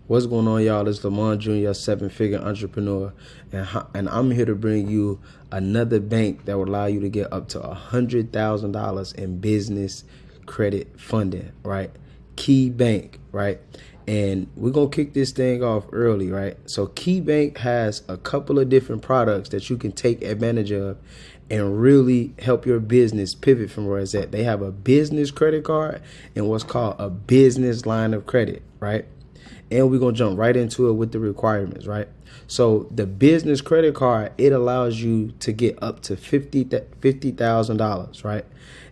What's going on, y'all? It's Lamonjr, your seven-figure entrepreneur, and I'm here to bring you another bank that will allow you to get up to $100,000 in business credit funding, right? Key Bank, right? And we're going to kick this thing off early, right? So Key Bank has a couple of different products that you can take advantage of and really help your business pivot from where it's at. They have a business credit card and what's called a business line of credit, right? And we're going to jump right into it with the requirements, right? So the business credit card, it allows you to get up to $50,000, right?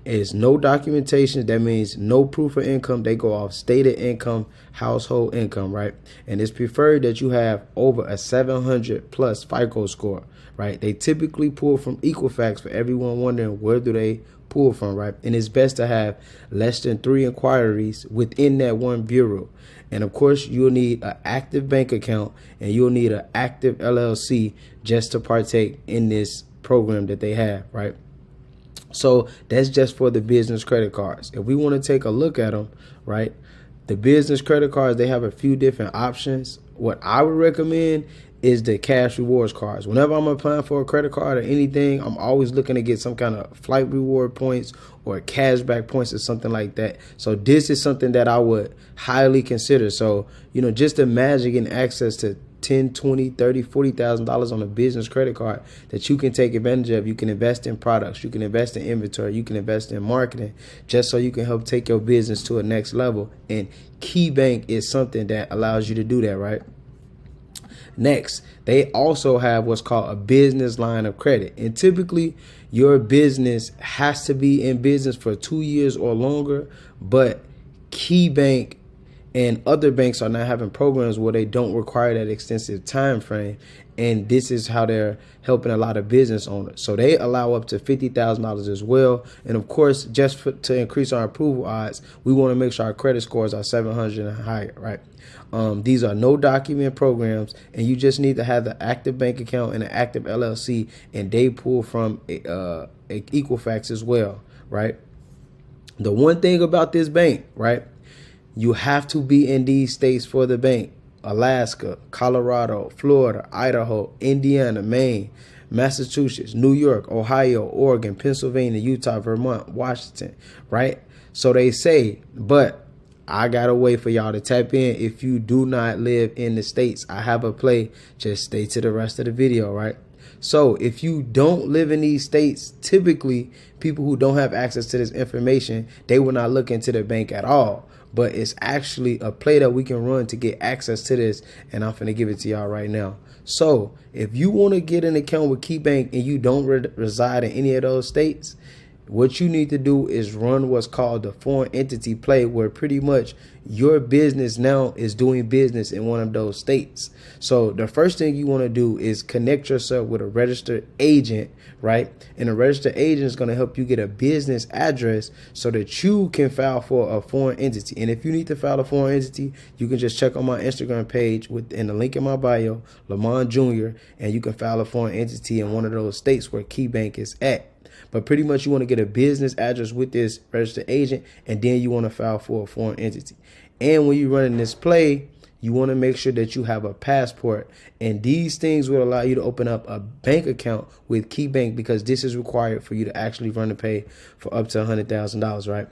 It's no documentation. That means no proof of income. They go off stated income, household income, right? And it's preferred that you have over a 700 plus FICO score, right? They typically pull from Equifax for everyone wondering where do they pull from, right? And it's best to have less than 3 inquiries within that one bureau. And of course, you'll need an active bank account and you'll need an active LLC just to partake in this program that they have, right? So that's just for the business credit cards. If we want to take a look at them, right, the business credit cards, they have a few different options. What I would recommend is the cash rewards cards. Whenever I'm applying for a credit card or anything, I'm always looking to get some kind of flight reward points or cashback points or something like that. So this is something that I would highly consider. So, you know, just imagine getting access to $10, $20, $30, $40,000 on a business credit card that you can take advantage of. You can invest in products, you can invest in inventory, you can invest in marketing, just so you can help take your business to a next level. And Key Bank is something that allows you to do that, right? Next, they also have what's called a business line of credit. And typically, your business has to be in business for 2 years or longer. But Key Bank and other banks are not having programs where they don't require that extensive time frame. And this is how they're helping a lot of business owners. So they allow up to $50,000 as well. And of course, just to increase our approval odds, we want to make sure our credit scores are 700 and higher, right? These are no document programs, and you just need to have the active bank account and an active LLC, and they pull from Equifax as well, right? The one thing about this bank, right, you have to be in these states for the bank: Alaska, Colorado, Florida, Idaho, Indiana, Maine, Massachusetts, New York, Ohio, Oregon, Pennsylvania, Utah, Vermont, Washington, right? So they say, but I got a way for y'all to tap in if you do not live in the states. I have a play. Just stay to the rest of the video, right? So if you don't live in these states, typically people who don't have access to this information, they will not look into the bank at all. But it's actually a play that we can run to get access to this, and I'm finna give it to y'all right now. So if you want to get an account with Key Bank and you don't reside in any of those states, what you need to do is run what's called the foreign entity play, where pretty much your business now is doing business in one of those states. So the first thing you want to do is connect yourself with a registered agent, right? And a registered agent is going to help you get a business address so that you can file for a foreign entity. And if you need to file a foreign entity, you can just check on my Instagram page in the link in my bio, Lamonjr, and you can file a foreign entity in one of those states where Key Bank is at. But pretty much you want to get a business address with this registered agent, and then you want to file for a foreign entity. And when you're running this play, you want to make sure that you have a passport. And these things will allow you to open up a bank account with Key Bank, because this is required for you to actually run the pay for up to $100,000, right?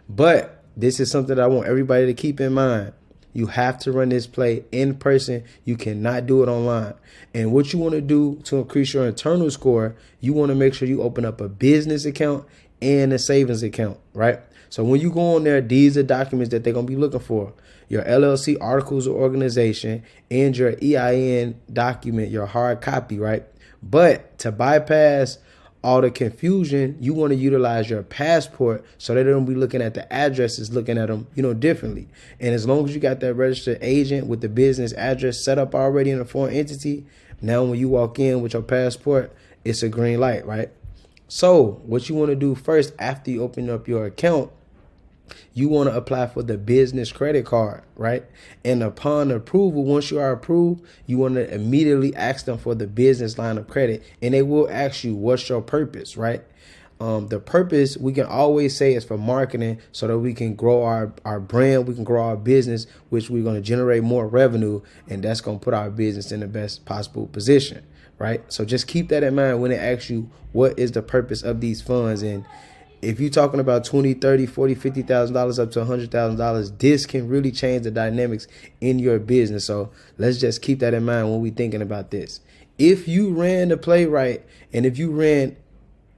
But this is something that I want everybody to keep in mind. You have to run this play in person. You cannot do it online. And what you want to do to increase your internal score, you want to make sure you open up a business account and a savings account, right? So when you go on there, these are documents that they're going to be looking for: your LLC articles of organization and your EIN document, your hard copy, right? But to bypass all the confusion, you want to utilize your passport so they don't be looking at the addresses, looking at them, you know, differently. And as long as you got that registered agent with the business address set up already in a foreign entity, now when you walk in with your passport, it's a green light, right? So what you want to do first, after you open up your account, you want to apply for the business credit card, right? And upon approval, once you are approved, you want to immediately ask them for the business line of credit, and they will ask you, what's your purpose, right? The purpose, we can always say, is for marketing so that we can grow our brand, we can grow our business, which we're going to generate more revenue, and that's going to put our business in the best possible position, right? So just keep that in mind when they ask you what is the purpose of these funds. And if you're talking about $20, $30, $40, $50,000 up to $100,000, this can really change the dynamics in your business. So let's just keep that in mind when we're thinking about this. If you ran the play right, and if you ran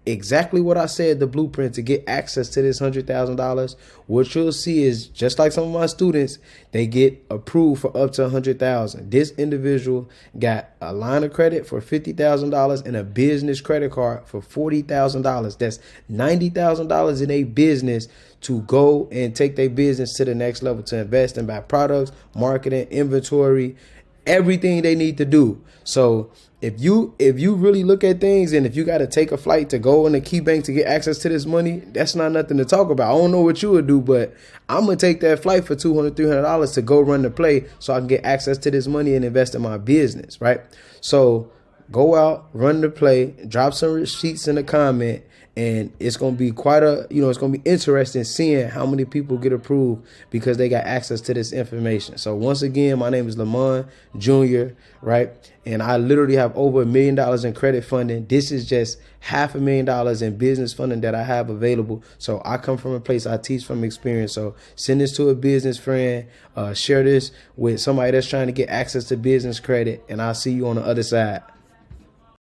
exactly what I said, the blueprint to get access to this $100,000, what you'll see is, just like some of my students, they get approved for up to $100,000. This individual got a line of credit for $50,000 and a business credit card for $40,000. That's $90,000 in a business to go and take their business to the next level, to invest and buy products, marketing, inventory, everything they need to do. So if you really look at things, and if you got to take a flight to go in the key bank to get access to this money, that's not nothing to talk about. I don't know what you would do, but I'm going to take that flight for $200, $300 to go run the play so I can get access to this money and invest in my business, right? So go out, run the play, drop some receipts in the comment, and it's going to be it's going to be interesting seeing how many people get approved because they got access to this information. So once again, my name is Lamonjr Jr., right? And I literally have over $1 million in credit funding. This is just $500,000 in business funding that I have available. So I come from a place, I teach from experience. So send this to a business friend, share this with somebody that's trying to get access to business credit, and I'll see you on the other side.